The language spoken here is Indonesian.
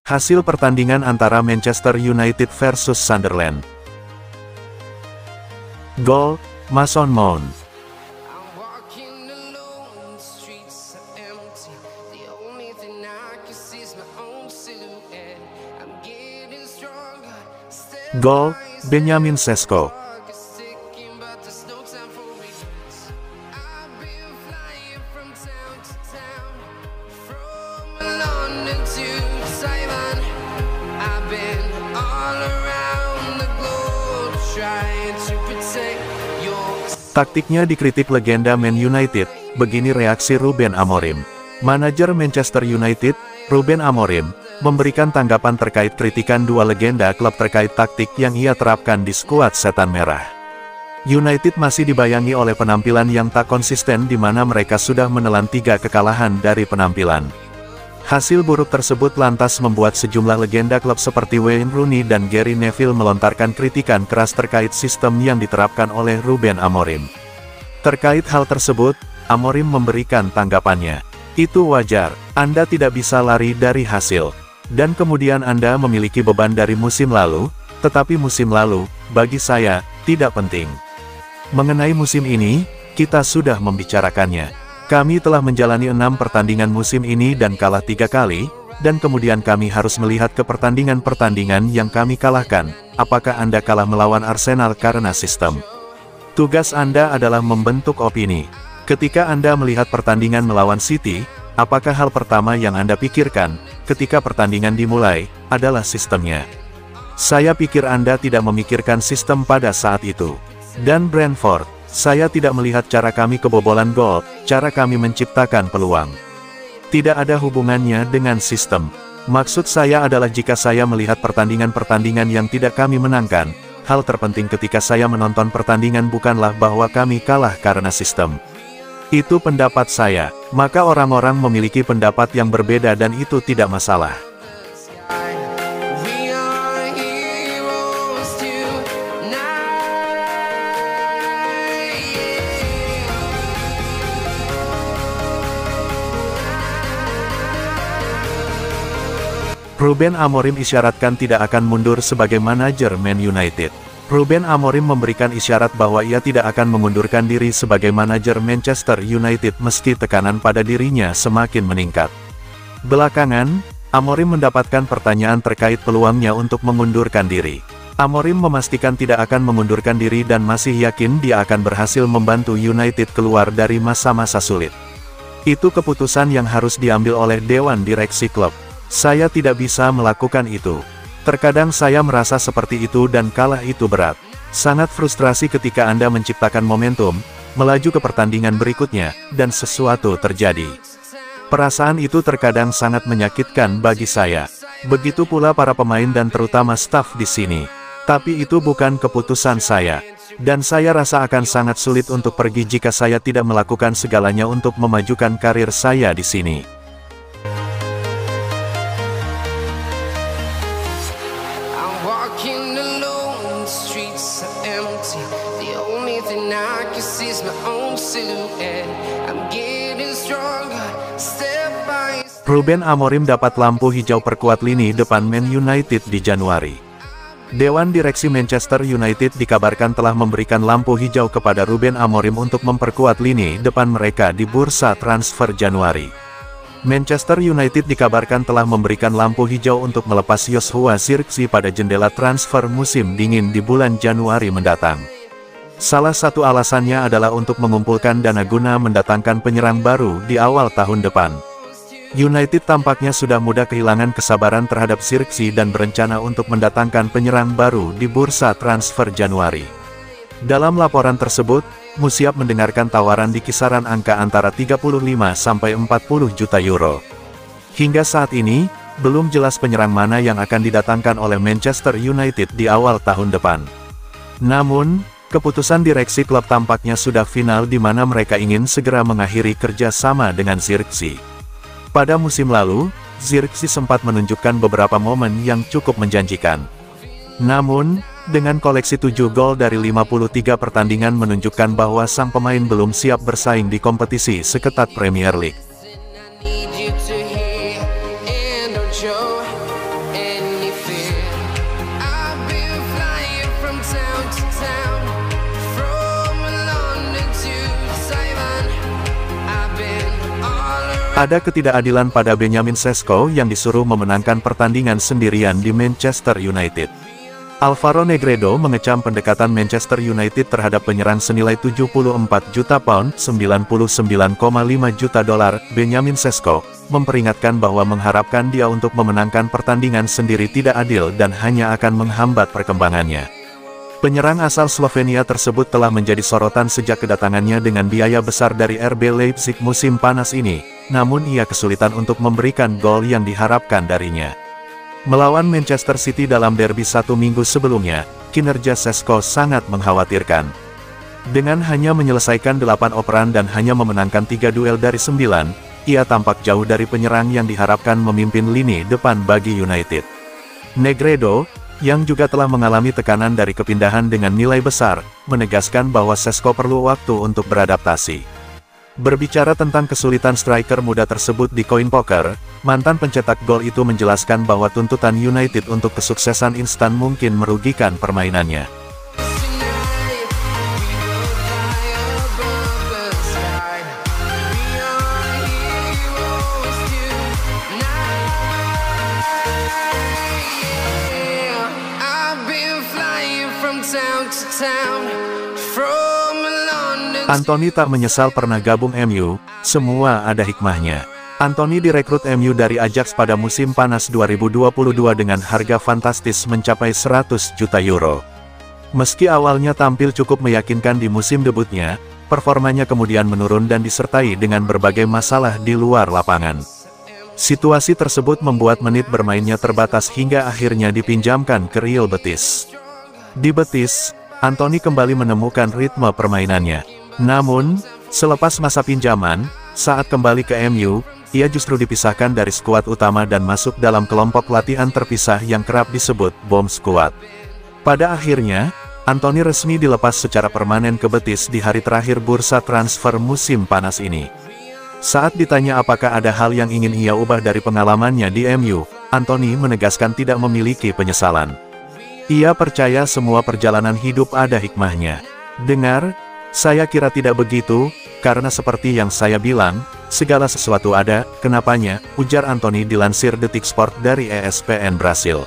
Hasil pertandingan antara Manchester United versus Sunderland. Gol, Mason Mount. Gol, Benjamin Sesko. Taktiknya dikritik legenda Man United, begini reaksi Ruben Amorim. Manajer Manchester United, Ruben Amorim, memberikan tanggapan terkait kritikan dua legenda klub terkait taktik yang ia terapkan di skuad Setan Merah. United masih dibayangi oleh penampilan yang tak konsisten di mana mereka sudah menelan 3 kekalahan dari penampilan. Hasil buruk tersebut lantas membuat sejumlah legenda klub seperti Wayne Rooney dan Gary Neville melontarkan kritikan keras terkait sistem yang diterapkan oleh Ruben Amorim. Terkait hal tersebut, Amorim memberikan tanggapannya. Itu wajar, Anda tidak bisa lari dari hasil. Dan kemudian Anda memiliki beban dari musim lalu, tetapi musim lalu, bagi saya, tidak penting. Mengenai musim ini, kita sudah membicarakannya. Kami telah menjalani 6 pertandingan musim ini dan kalah 3 kali, dan kemudian kami harus melihat ke pertandingan-pertandingan yang kami kalahkan. Apakah Anda kalah melawan Arsenal karena sistem? Tugas Anda adalah membentuk opini. Ketika Anda melihat pertandingan melawan City, apakah hal pertama yang Anda pikirkan, ketika pertandingan dimulai, adalah sistemnya? Saya pikir Anda tidak memikirkan sistem pada saat itu. Dan Brentford, saya tidak melihat cara kami kebobolan gol, cara kami menciptakan peluang. Tidak ada hubungannya dengan sistem. Maksud saya adalah jika saya melihat pertandingan-pertandingan yang tidak kami menangkan, hal terpenting ketika saya menonton pertandingan bukanlah bahwa kami kalah karena sistem. Itu pendapat saya, maka orang-orang memiliki pendapat yang berbeda dan itu tidak masalah. Ruben Amorim isyaratkan tidak akan mundur sebagai manajer Man United. Ruben Amorim memberikan isyarat bahwa ia tidak akan mengundurkan diri sebagai manajer Manchester United meski tekanan pada dirinya semakin meningkat. Belakangan, Amorim mendapatkan pertanyaan terkait peluangnya untuk mengundurkan diri. Amorim memastikan tidak akan mengundurkan diri dan masih yakin dia akan berhasil membantu United keluar dari masa-masa sulit. Itu keputusan yang harus diambil oleh Dewan Direksi klub. Saya tidak bisa melakukan itu. Terkadang saya merasa seperti itu dan kalah itu berat. Sangat frustrasi ketika Anda menciptakan momentum, melaju ke pertandingan berikutnya, dan sesuatu terjadi. Perasaan itu terkadang sangat menyakitkan bagi saya. Begitu pula para pemain dan terutama staf di sini. Tapi itu bukan keputusan saya. Dan saya rasa akan sangat sulit untuk pergi jika saya tidak melakukan segalanya untuk memajukan karir saya di sini. Ruben Amorim dapat lampu hijau perkuat lini depan Man United di Januari. Dewan Direksi Manchester United dikabarkan telah memberikan lampu hijau kepada Ruben Amorim untuk memperkuat lini depan mereka di bursa transfer Januari. Manchester United dikabarkan telah memberikan lampu hijau untuk melepas Joshua Zirkzee pada jendela transfer musim dingin di bulan Januari mendatang. Salah satu alasannya adalah untuk mengumpulkan dana guna mendatangkan penyerang baru di awal tahun depan. United tampaknya sudah mudah kehilangan kesabaran terhadap Zirkzee dan berencana untuk mendatangkan penyerang baru di bursa transfer Januari. Dalam laporan tersebut, Musiap mendengarkan tawaran di kisaran angka antara 35 sampai 40 juta euro. Hingga saat ini, belum jelas penyerang mana yang akan didatangkan oleh Manchester United di awal tahun depan. Namun, keputusan direksi klub tampaknya sudah final di mana mereka ingin segera mengakhiri kerja sama dengan Zirkzee. Pada musim lalu, Zirkzee sempat menunjukkan beberapa momen yang cukup menjanjikan. Namun, dengan koleksi 7 gol dari 53 pertandingan menunjukkan bahwa sang pemain belum siap bersaing di kompetisi seketat Premier League. Ada ketidakadilan pada Benjamin Sesko yang disuruh memenangkan pertandingan sendirian di Manchester United. Alvaro Negredo mengecam pendekatan Manchester United terhadap penyerang senilai 74 juta pound ($99,5 juta). Benjamin Sesko memperingatkan bahwa mengharapkan dia untuk memenangkan pertandingan sendiri tidak adil dan hanya akan menghambat perkembangannya. Penyerang asal Slovenia tersebut telah menjadi sorotan sejak kedatangannya dengan biaya besar dari RB Leipzig musim panas ini, namun ia kesulitan untuk memberikan gol yang diharapkan darinya. Melawan Manchester City dalam derby 1 minggu sebelumnya, kinerja Sesko sangat mengkhawatirkan. Dengan hanya menyelesaikan 8 operan dan hanya memenangkan 3 duel dari 9, ia tampak jauh dari penyerang yang diharapkan memimpin lini depan bagi United. Negredo, yang juga telah mengalami tekanan dari kepindahan dengan nilai besar, menegaskan bahwa Sesko perlu waktu untuk beradaptasi. Berbicara tentang kesulitan striker muda tersebut di koin poker, mantan pencetak gol itu menjelaskan bahwa tuntutan United untuk kesuksesan instan mungkin merugikan permainannya. Anthony tak menyesal pernah gabung MU, semua ada hikmahnya. Anthony direkrut MU dari Ajax pada musim panas 2022 dengan harga fantastis mencapai 100 juta euro. Meski awalnya tampil cukup meyakinkan di musim debutnya, performanya kemudian menurun dan disertai dengan berbagai masalah di luar lapangan. Situasi tersebut membuat menit bermainnya terbatas hingga akhirnya dipinjamkan ke Real Betis. Di Betis, Anthony kembali menemukan ritme permainannya. Namun, selepas masa pinjaman, saat kembali ke MU, ia justru dipisahkan dari skuad utama dan masuk dalam kelompok latihan terpisah yang kerap disebut Bomb Squad. Pada akhirnya, Anthony resmi dilepas secara permanen ke Betis di hari terakhir bursa transfer musim panas ini. Saat ditanya apakah ada hal yang ingin ia ubah dari pengalamannya di MU, Anthony menegaskan tidak memiliki penyesalan. Ia percaya semua perjalanan hidup ada hikmahnya. Dengar, saya kira tidak begitu, karena seperti yang saya bilang, segala sesuatu ada kenapanya, ujar Anthony dilansir Detik Sport dari ESPN Brasil.